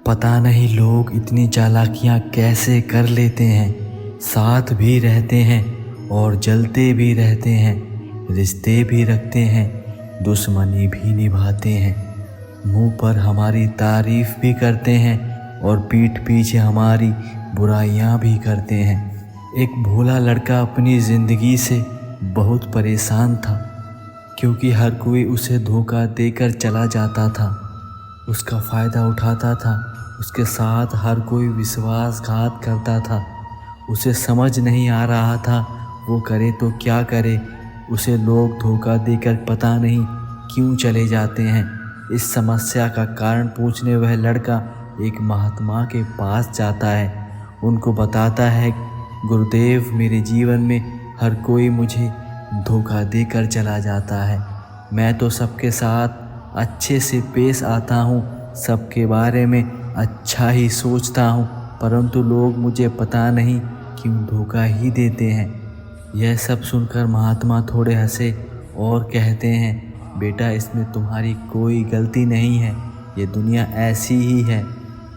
पता नहीं लोग इतनी चालाकियाँ कैसे कर लेते हैं। साथ भी रहते हैं और जलते भी रहते हैं, रिश्ते भी रखते हैं, दुश्मनी भी निभाते हैं। मुंह पर हमारी तारीफ भी करते हैं और पीठ पीछे हमारी बुराइयां भी करते हैं। एक भोला लड़का अपनी ज़िंदगी से बहुत परेशान था, क्योंकि हर कोई उसे धोखा देकर चला जाता था, उसका फ़ायदा उठाता था। उसके साथ हर कोई विश्वासघात करता था। उसे समझ नहीं आ रहा था वो करे तो क्या करे। उसे लोग धोखा देकर पता नहीं क्यों चले जाते हैं। इस समस्या का कारण पूछने वह लड़का एक महात्मा के पास जाता है। उनको बताता है, गुरुदेव, मेरे जीवन में हर कोई मुझे धोखा देकर चला जाता है। मैं तो सबके साथ अच्छे से पेश आता हूँ, सबके बारे में अच्छा ही सोचता हूँ, परंतु लोग मुझे पता नहीं क्यों धोखा ही देते हैं। यह सब सुनकर महात्मा थोड़े हंसे और कहते हैं, बेटा, इसमें तुम्हारी कोई गलती नहीं है। ये दुनिया ऐसी ही है।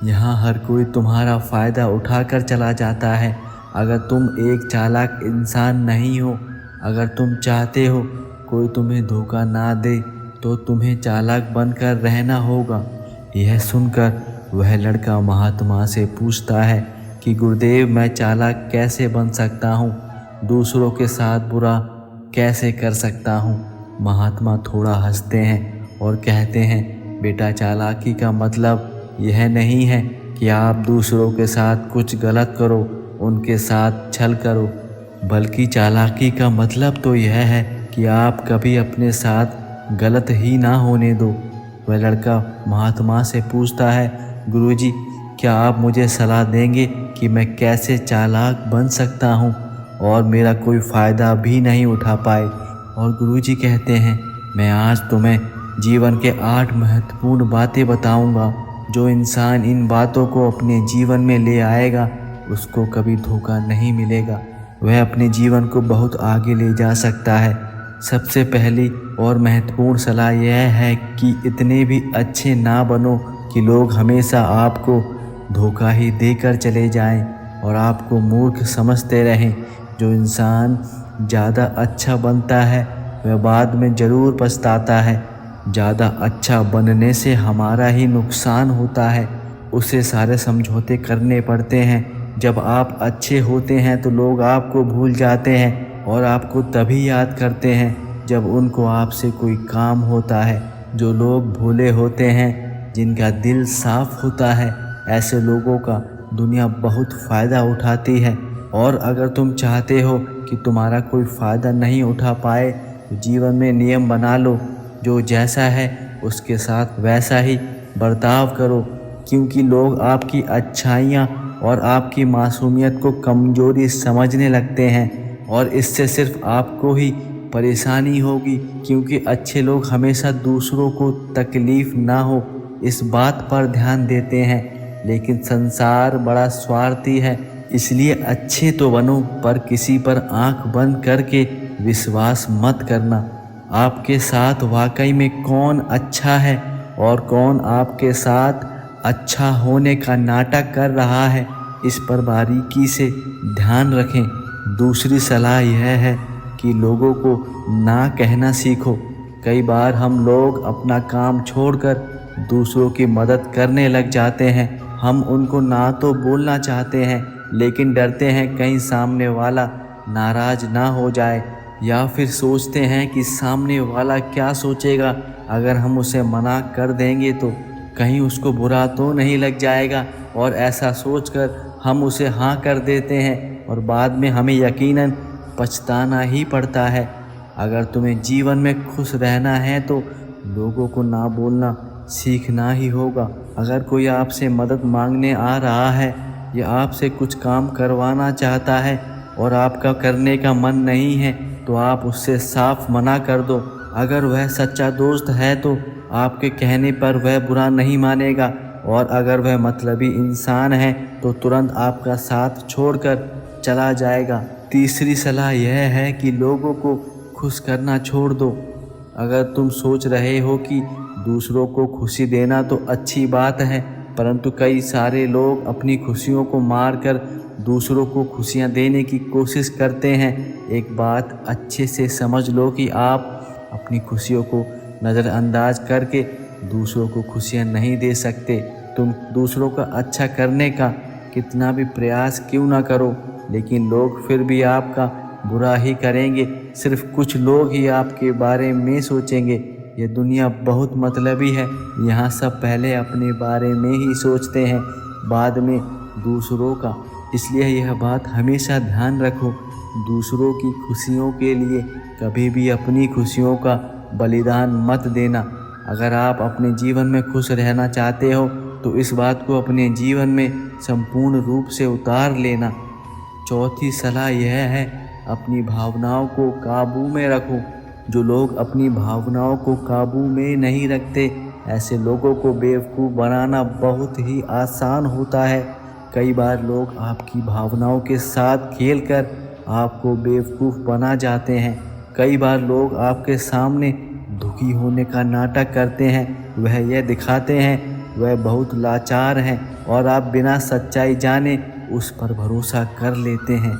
यहाँ हर कोई तुम्हारा फ़ायदा उठाकर चला जाता है। अगर तुम एक चालाक इंसान नहीं हो, अगर तुम चाहते हो कोई तुम्हें धोखा ना दे, तो तुम्हें चालाक बनकर रहना होगा। यह सुनकर वह लड़का महात्मा से पूछता है कि गुरुदेव, मैं चालाक कैसे बन सकता हूँ? दूसरों के साथ बुरा कैसे कर सकता हूँ? महात्मा थोड़ा हंसते हैं और कहते हैं, बेटा, चालाकी का मतलब यह नहीं है कि आप दूसरों के साथ कुछ गलत करो, उनके साथ छल करो, बल्कि चालाकी का मतलब तो यह है कि आप कभी अपने साथ गलत ही ना होने दो। वह लड़का महात्मा से पूछता है, गुरुजी, क्या आप मुझे सलाह देंगे कि मैं कैसे चालाक बन सकता हूँ और मेरा कोई फ़ायदा भी नहीं उठा पाए? और गुरुजी कहते हैं, मैं आज तुम्हें जीवन के 8 महत्वपूर्ण बातें बताऊंगा। जो इंसान इन बातों को अपने जीवन में ले आएगा, उसको कभी धोखा नहीं मिलेगा। वह अपने जीवन को बहुत आगे ले जा सकता है। सबसे पहली और महत्वपूर्ण सलाह यह है कि इतने भी अच्छे ना बनो कि लोग हमेशा आपको धोखा ही देकर चले जाएं और आपको मूर्ख समझते रहें। जो इंसान ज़्यादा अच्छा बनता है वह बाद में ज़रूर पछताता है। ज़्यादा अच्छा बनने से हमारा ही नुकसान होता है। उसे सारे समझौते करने पड़ते हैं। जब आप अच्छे होते हैं तो लोग आपको भूल जाते हैं और आपको तभी याद करते हैं जब उनको आपसे कोई काम होता है। जो लोग भोले होते हैं, जिनका दिल साफ होता है, ऐसे लोगों का दुनिया बहुत फ़ायदा उठाती है। और अगर तुम चाहते हो कि तुम्हारा कोई फ़ायदा नहीं उठा पाए, तो जीवन में नियम बना लो, जो जैसा है उसके साथ वैसा ही बर्ताव करो, क्योंकि लोग आपकी अच्छाइयाँ और आपकी मासूमियत को कमज़ोरी समझने लगते हैं और इससे सिर्फ आपको ही परेशानी होगी, क्योंकि अच्छे लोग हमेशा दूसरों को तकलीफ़ ना हो इस बात पर ध्यान देते हैं। लेकिन संसार बड़ा स्वार्थी है, इसलिए अच्छे तो बनो, पर किसी पर आंख बंद करके विश्वास मत करना। आपके साथ वाकई में कौन अच्छा है और कौन आपके साथ अच्छा होने का नाटक कर रहा है, इस पर बारीकी से ध्यान रखें। दूसरी सलाह यह है कि लोगों को ना कहना सीखो। कई बार हम लोग अपना काम छोड़कर दूसरों की मदद करने लग जाते हैं। हम उनको ना तो बोलना चाहते हैं, लेकिन डरते हैं कहीं सामने वाला नाराज़ ना हो जाए, या फिर सोचते हैं कि सामने वाला क्या सोचेगा अगर हम उसे मना कर देंगे, तो कहीं उसको बुरा तो नहीं लग जाएगा। और ऐसा सोचकर हम उसे हाँ कर देते हैं और बाद में हमें यकीनन पछताना ही पड़ता है। अगर तुम्हें जीवन में खुश रहना है तो लोगों को ना बोलना सीखना ही होगा। अगर कोई आपसे मदद मांगने आ रहा है या आपसे कुछ काम करवाना चाहता है और आपका करने का मन नहीं है, तो आप उससे साफ मना कर दो। अगर वह सच्चा दोस्त है तो आपके कहने पर वह बुरा नहीं मानेगा, और अगर वह मतलबी इंसान है तो तुरंत आपका साथ छोड़कर चला जाएगा। तीसरी सलाह यह है कि लोगों को खुश करना छोड़ दो। अगर तुम सोच रहे हो कि दूसरों को खुशी देना तो अच्छी बात है, परंतु कई सारे लोग अपनी खुशियों को मारकर दूसरों को खुशियाँ देने की कोशिश करते हैं। एक बात अच्छे से समझ लो कि आप अपनी खुशियों को नज़रअंदाज करके दूसरों को खुशियाँ नहीं दे सकते। तुम दूसरों का अच्छा करने का कितना भी प्रयास क्यों ना करो, लेकिन लोग फिर भी आपका बुरा ही करेंगे। सिर्फ कुछ लोग ही आपके बारे में सोचेंगे। ये दुनिया बहुत मतलबी है। यहाँ सब पहले अपने बारे में ही सोचते हैं, बाद में दूसरों का। इसलिए यह बात हमेशा ध्यान रखो, दूसरों की खुशियों के लिए कभी भी अपनी खुशियों का बलिदान मत देना। अगर आप अपने जीवन में खुश रहना चाहते हो तो इस बात को अपने जीवन में संपूर्ण रूप से उतार लेना। चौथी सलाह यह है, अपनी भावनाओं को काबू में रखो। जो लोग अपनी भावनाओं को काबू में नहीं रखते, ऐसे लोगों को बेवकूफ़ बनाना बहुत ही आसान होता है। कई बार लोग आपकी भावनाओं के साथ खेलकर आपको बेवकूफ़ बना जाते हैं। कई बार लोग आपके सामने दुखी होने का नाटक करते हैं। वह यह दिखाते हैं वह बहुत लाचार हैं और आप बिना सच्चाई जाने उस पर भरोसा कर लेते हैं,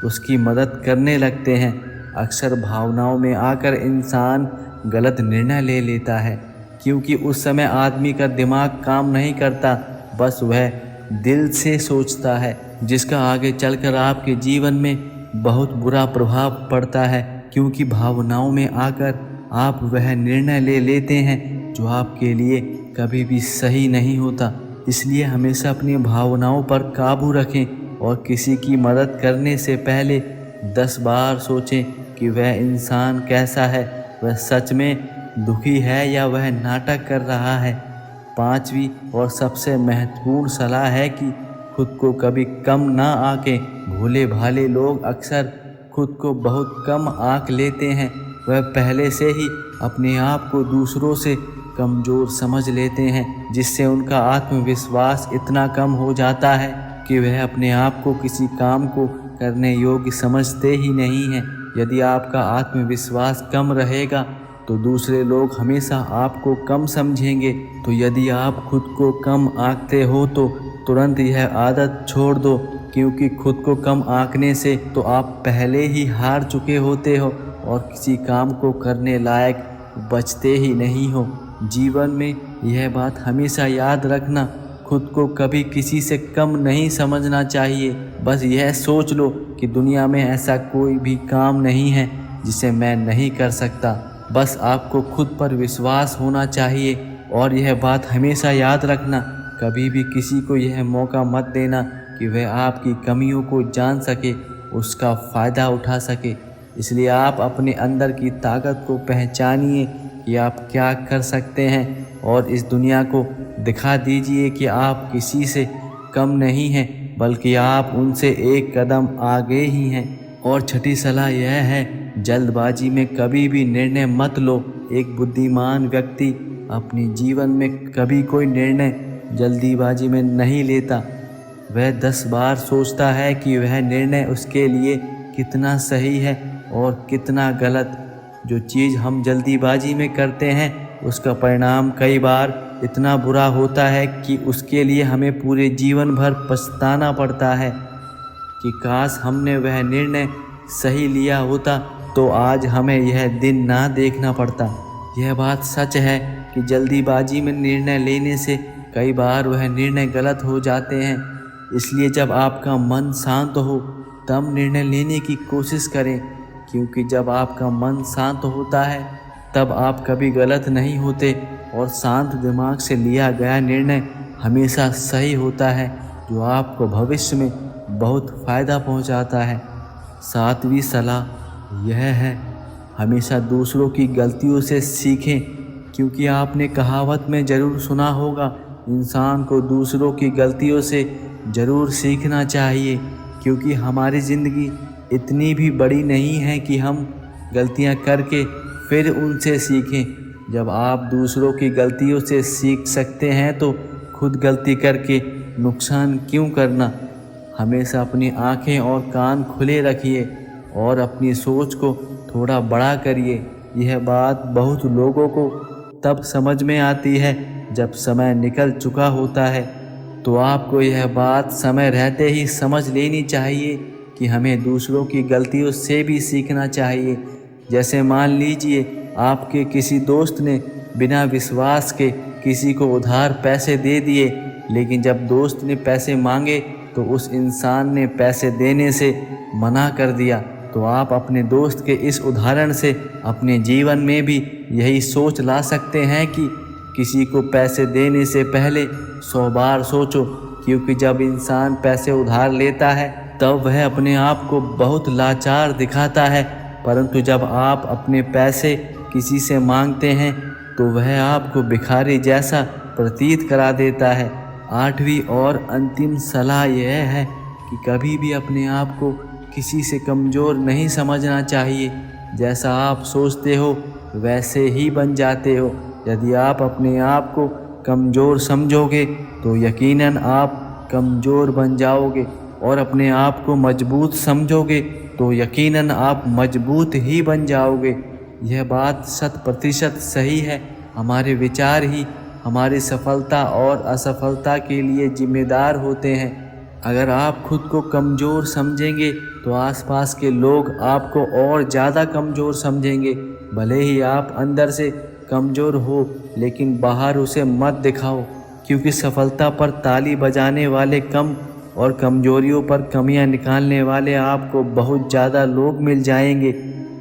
उसकी मदद करने लगते हैं। अक्सर भावनाओं में आकर इंसान गलत निर्णय ले लेता है, क्योंकि उस समय आदमी का दिमाग काम नहीं करता, बस वह दिल से सोचता है, जिसका आगे चलकर आपके जीवन में बहुत बुरा प्रभाव पड़ता है। क्योंकि भावनाओं में आकर आप वह निर्णय ले लेते हैं जो आपके लिए कभी भी सही नहीं होता। इसलिए हमेशा अपनी भावनाओं पर काबू रखें और किसी की मदद करने से पहले 10 बार सोचें कि वह इंसान कैसा है, वह सच में दुखी है या वह नाटक कर रहा है। 5वीं और सबसे महत्वपूर्ण सलाह है कि खुद को कभी कम ना आंकें। भोले भाले लोग अक्सर खुद को बहुत कम आंक लेते हैं। वह पहले से ही अपने आप को दूसरों से कमज़ोर समझ लेते हैं, जिससे उनका आत्मविश्वास इतना कम हो जाता है कि वह अपने आप को किसी काम को करने योग्य समझते ही नहीं हैं। यदि आपका आत्मविश्वास कम रहेगा तो दूसरे लोग हमेशा आपको कम समझेंगे। तो यदि आप खुद को कम आंकते हो तो तुरंत यह आदत छोड़ दो, क्योंकि खुद को कम आंकने से तो आप पहले ही हार चुके होते हो और किसी काम को करने लायक बचते ही नहीं हो। जीवन में यह बात हमेशा याद रखना, खुद को कभी किसी से कम नहीं समझना चाहिए। बस यह सोच लो कि दुनिया में ऐसा कोई भी काम नहीं है जिसे मैं नहीं कर सकता। बस आपको खुद पर विश्वास होना चाहिए। और यह बात हमेशा याद रखना, कभी भी किसी को यह मौका मत देना कि वह आपकी कमियों को जान सके, उसका फ़ायदा उठा सके। इसलिए आप अपने अंदर की ताकत को पहचानिए कि आप क्या कर सकते हैं और इस दुनिया को दिखा दीजिए कि आप किसी से कम नहीं हैं, बल्कि आप उनसे एक कदम आगे ही हैं। और छठी सलाह यह है, जल्दबाजी में कभी भी निर्णय मत लो। एक बुद्धिमान व्यक्ति अपने जीवन में कभी कोई निर्णय जल्दीबाजी में नहीं लेता। वह 10 बार सोचता है कि वह निर्णय उसके लिए कितना सही है और कितना गलत। जो चीज़ हम जल्दीबाजी में करते हैं उसका परिणाम कई बार इतना बुरा होता है कि उसके लिए हमें पूरे जीवन भर पछताना पड़ता है कि काश हमने वह निर्णय सही लिया होता तो आज हमें यह दिन ना देखना पड़ता। यह बात सच है कि जल्दीबाजी में निर्णय लेने से कई बार वह निर्णय गलत हो जाते हैं। इसलिए जब आपका मन शांत हो तब निर्णय लेने की कोशिश करें, क्योंकि जब आपका मन शांत होता है तब आप कभी गलत नहीं होते और शांत दिमाग से लिया गया निर्णय हमेशा सही होता है, जो आपको भविष्य में बहुत फ़ायदा पहुंचाता है। 7वीं सलाह यह है, हमेशा दूसरों की गलतियों से सीखें, क्योंकि आपने कहावत में ज़रूर सुना होगा, इंसान को दूसरों की गलतियों से ज़रूर सीखना चाहिए, क्योंकि हमारी ज़िंदगी इतनी भी बड़ी नहीं है कि हम गलतियां करके फिर उनसे सीखें। जब आप दूसरों की गलतियों से सीख सकते हैं तो खुद गलती करके नुकसान क्यों करना। हमेशा अपनी आँखें और कान खुले रखिए और अपनी सोच को थोड़ा बड़ा करिए। यह बात बहुत लोगों को तब समझ में आती है जब समय निकल चुका होता है, तो आपको यह बात समय रहते ही समझ लेनी चाहिए कि हमें दूसरों की गलतियों से भी सीखना चाहिए। जैसे मान लीजिए आपके किसी दोस्त ने बिना विश्वास के किसी को उधार पैसे दे दिए, लेकिन जब दोस्त ने पैसे मांगे तो उस इंसान ने पैसे देने से मना कर दिया। तो आप अपने दोस्त के इस उदाहरण से अपने जीवन में भी यही सोच ला सकते हैं कि किसी को पैसे देने से पहले 100 बार सोचो, क्योंकि जब इंसान पैसे उधार लेता है तब वह अपने आप को बहुत लाचार दिखाता है, परंतु जब आप अपने पैसे किसी से मांगते हैं तो वह आपको भिखारी जैसा प्रतीत करा देता है। 8वीं और अंतिम सलाह यह है कि कभी भी अपने आप को किसी से कमज़ोर नहीं समझना चाहिए। जैसा आप सोचते हो वैसे ही बन जाते हो। यदि आप अपने आप को कमज़ोर समझोगे तो यकीनन आप कमज़ोर बन जाओगे, और अपने आप को मजबूत समझोगे तो यकीनन आप मजबूत ही बन जाओगे। यह बात 100% सही है। हमारे विचार ही हमारी सफलता और असफलता के लिए जिम्मेदार होते हैं। अगर आप खुद को कमज़ोर समझेंगे तो आसपास के लोग आपको और ज़्यादा कमज़ोर समझेंगे। भले ही आप अंदर से कमज़ोर हो, लेकिन बाहर उसे मत दिखाओ, क्योंकि सफलता पर ताली बजाने वाले कम और कमज़ोरियों पर कमियां निकालने वाले आपको बहुत ज़्यादा लोग मिल जाएंगे।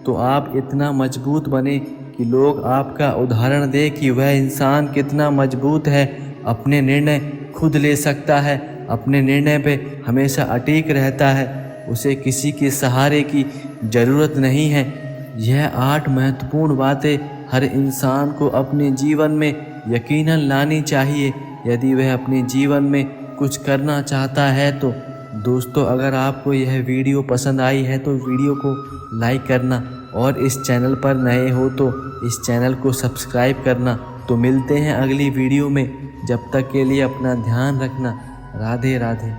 तो आप इतना मजबूत बने कि लोग आपका उदाहरण दें कि वह इंसान कितना मजबूत है, अपने निर्णय खुद ले सकता है, अपने निर्णय पे हमेशा अटीक रहता है, उसे किसी के सहारे की ज़रूरत नहीं है। यह 8 महत्वपूर्ण बातें हर इंसान को अपने जीवन में यकीनन लानी चाहिए यदि वह अपने जीवन में कुछ करना चाहता है। तो दोस्तों, अगर आपको यह वीडियो पसंद आई है तो वीडियो को लाइक करना, और इस चैनल पर नए हो तो इस चैनल को सब्सक्राइब करना। तो मिलते हैं अगली वीडियो में, जब तक के लिए अपना ध्यान रखना। राधे राधे।